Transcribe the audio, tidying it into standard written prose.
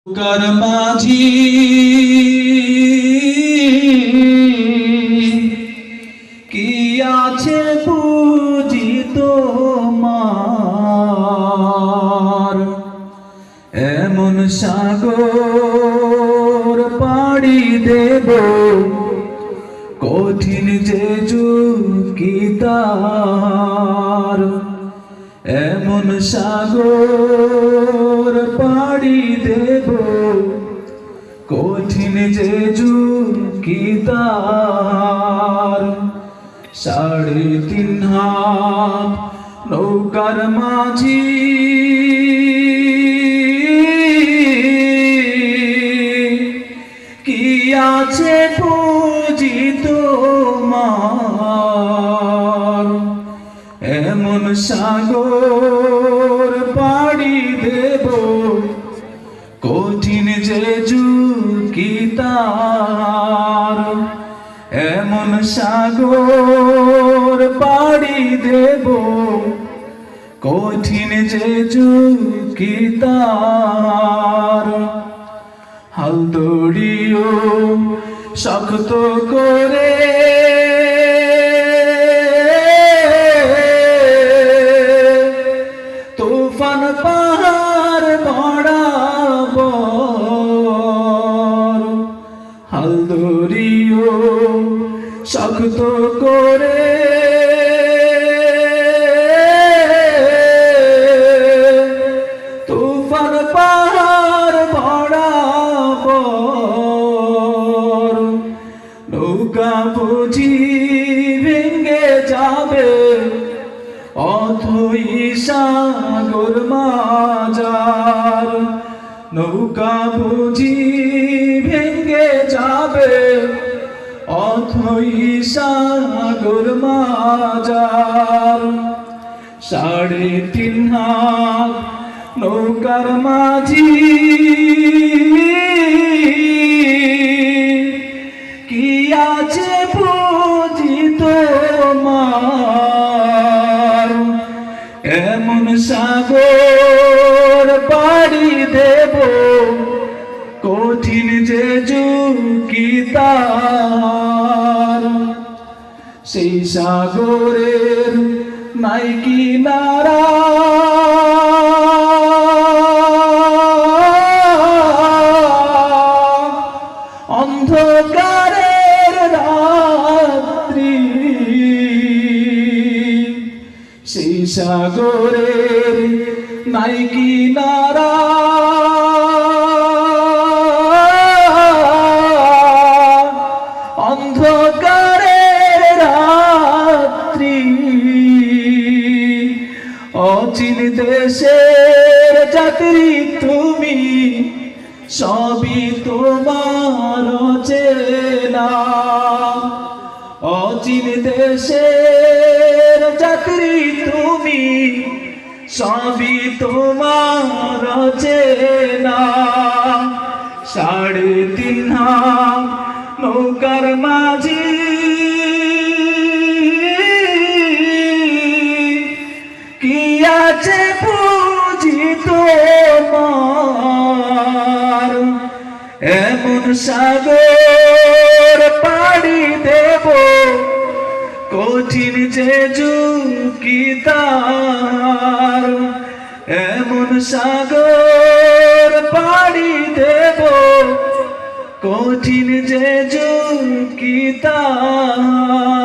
কার মাঝি কি আছে বুঝি তোমার, এমন সাগর পাড়ি দেব কঠিন যে ঝুঁকি তার, এমন সাগর পাড়ি দেব কঠিন যে ঝুঁকি তার। 3.5 হাত নৌকার মাঝি কি আছে পুঁজি তোমার, এমন সাগর পাড়ি দেব কঠিন যে ঝুঁকি তার, এমন সাগর পাড়ি দেব কঠিন যে ঝুঁকি তার। হাল দড়িও শক্ত করে তুফান পাহাড় বরাবর, হাল দড়িও শক্ত করে তুফান পাহাড় বরাবর, নৌকা বুঝি ভেঙে যাবে অথই সাগর মাঝার, নৌকা বুঝি ভেঙে যাবে অথই সাগর মাঝার। 3.5 হাত নৌকার মাঝি কি আছে পুঁজি তোমার, এমন সাগর পাড়ি দেব কঠিন যে ঝুঁকি তার। সেই সাগরের নাই কিনারা, অন্ধকারের রাত্রি, সেই সাগরের নাই কিনারা, অন্ধকারের রাত্রি, অচিন দেশের যাত্রী তুমি, সবই তোমার চেনা, অচিন দেশের যাত্রী তুমি, সবই তোমার চেনা। 3.5 হাত নৌকার মাঝি কি আছে পুঁজি তোমার, এমন সাগর পাড়ি দেব কঠিন যে ঝুঁকি তার, এমন সাগর পাড়ি দেব কঠিন যে ঝুঁকি তার।